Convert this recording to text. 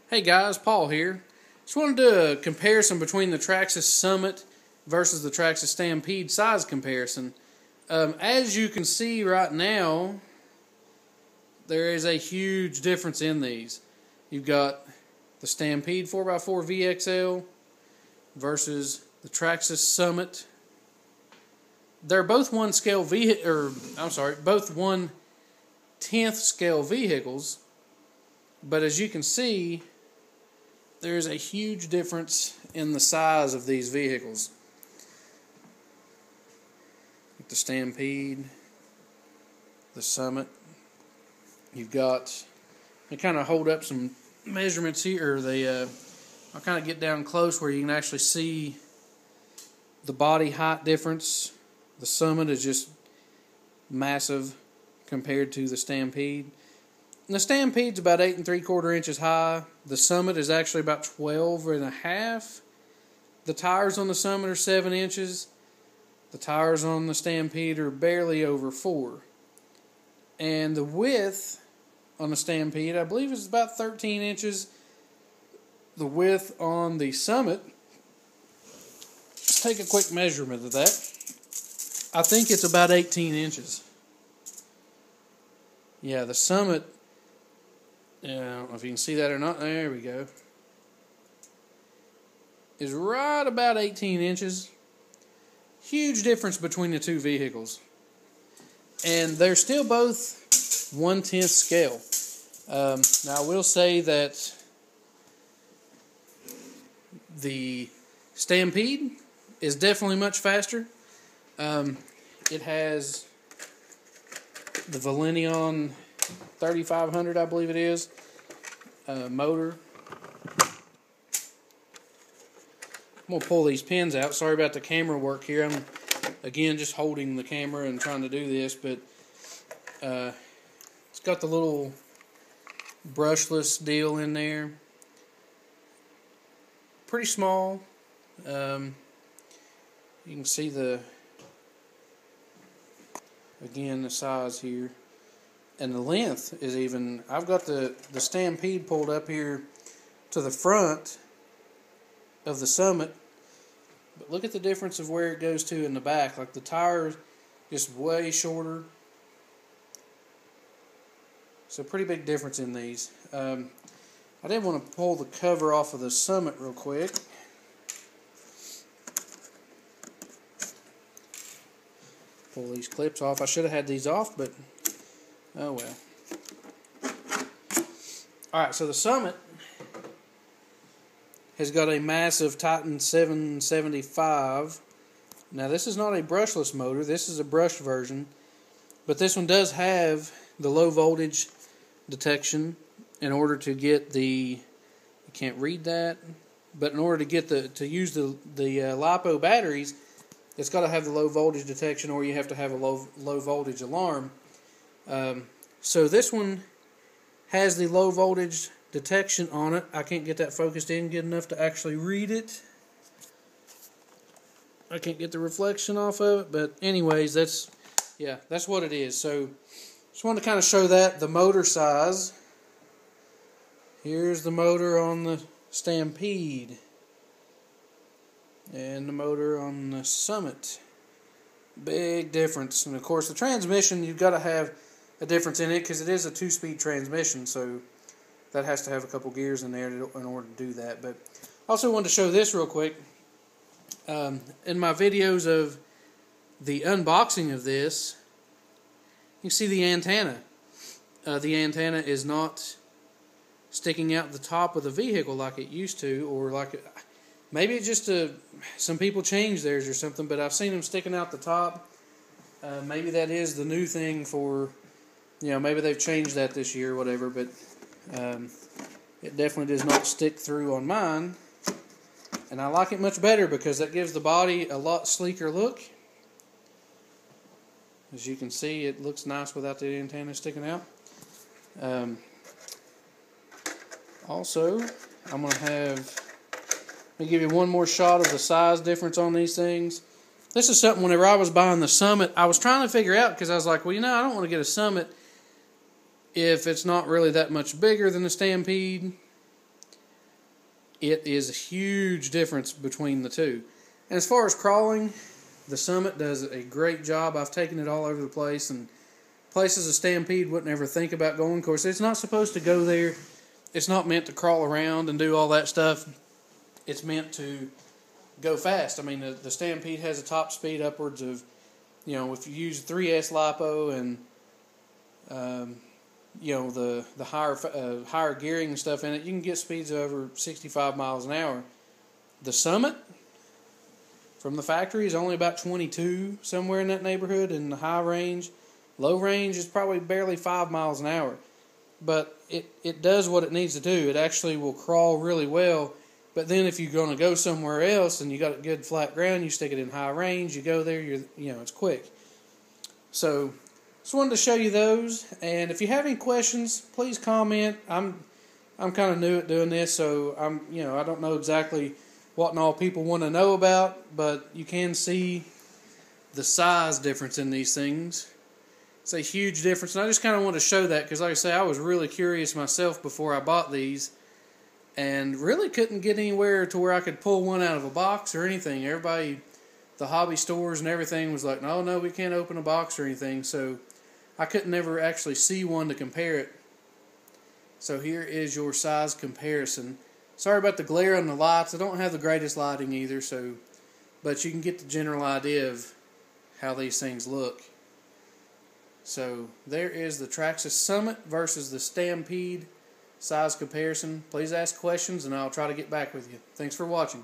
Hey guys, Paul here. Just wanted to do a comparison between the Traxxas Summit versus the Traxxas Stampede size comparison. As you can see right now, there is a huge difference in these. You've got the Stampede 4x4 VXL versus the Traxxas Summit. They're both both 1/10th scale vehicles, but as you can see, there's a huge difference in the size of these vehicles. The Stampede, the Summit. You've got, they kind of hold up some measurements here. I'll kind of get down close where you can actually see the body height difference. The Summit is just massive compared to the Stampede. And the Stampede's about 8 3/4 inches high. The Summit is actually about 12 1/2. The tires on the Summit are 7 inches. The tires on the Stampede are barely over 4. And the width on the Stampede, I believe, is about 13 inches. The width on the Summit, let's take a quick measurement of that. I think it's about 18 inches. Yeah, the Summit, I don't know if you can see that or not. There we go. Is right about 18 inches. Huge difference between the two vehicles. And they're still both 1/10th scale. Now, I will say that the Stampede is definitely much faster. It has the Valenion 3500, I believe it is, motor. I'm going to pull these pins out. Sorry about the camera work here. I'm, again, just holding the camera and trying to do this, but it's got the little brushless deal in there. Pretty small. You can see the size here. And the length is even, I've got the Stampede pulled up here to the front of the Summit, but look at the difference of where it goes to in the back. Like the tire is just way shorter. So pretty big difference in these. I did want to pull the cover off of the Summit real quick. Pull these clips off. I should have had these off, but oh well. Alright, so the Summit has got a massive Titan 775. Now this is not a brushless motor, this is a brushed version. But this one does have the low voltage detection in order to get the, you can't read that, but in order to get to use the LiPo batteries, it's got to have the low voltage detection, or you have to have a low voltage alarm. So this one has the low voltage detection on it. I can't get that focused in good enough to actually read it. I can't get the reflection off of it, but anyways, that's what it is. So just wanted to kind of show that, the motor size. Here's the motor on the Stampede and the motor on the Summit. Big difference. And of course the transmission, you've got to have a difference in it because it is a 2-speed transmission, so that has to have a couple gears in there in order to do that. But I also wanted to show this real quick. In my videos of the unboxing of this, you see the antenna. The antenna is not sticking out the top of the vehicle like it used to, or like maybe it's just some people change theirs or something, but I've seen them sticking out the top. Maybe that is the new thing for, maybe they've changed that this year or whatever, but it definitely does not stick through on mine. And I like it much better because that gives the body a lot sleeker look. As you can see, it looks nice without the antenna sticking out. Also, I'm going to let me give you one more shot of the size difference on these things. This is something, whenever I was buying the Summit, I was trying to figure out, because I was like, well, I don't want to get a Summit if it's not really that much bigger than the Stampede. it is a huge difference between the two. And as far as crawling, the Summit does a great job. I've taken it all over the place, and places a Stampede wouldn't ever think about going. Of course, it's not supposed to go there. It's not meant to crawl around and do all that stuff. It's meant to go fast. I mean, the Stampede has a top speed upwards of, if you use 3S LiPo and, the higher gearing and stuff in it, you can get speeds of over 65 miles an hour. The Summit from the factory is only about 22, somewhere in that neighborhood in the high range. Low range is probably barely 5 miles an hour. But it does what it needs to do. It actually will crawl really well. But then if you're going to go somewhere else and you got good flat ground, you stick it in high range, you go there, it's quick. So just wanted to show you those. And if you have any questions, please comment. I'm kind of new at doing this, so I don't know exactly what and all people want to know about, but you can see the size difference in these things. It's a huge difference, and I just kind of want to show that because, like I say, I was really curious myself before I bought these and really couldn't get anywhere to where I could pull one out of a box or anything. Everybody, the hobby stores and everything was like, no, we can't open a box or anything, so I couldn't ever actually see one to compare it. So here is your size comparison. Sorry about the glare on the lights. I don't have the greatest lighting either, but you can get the general idea of how these things look. So there is the Traxxas Summit versus the Stampede size comparison. Please ask questions and I'll try to get back with you. Thanks for watching.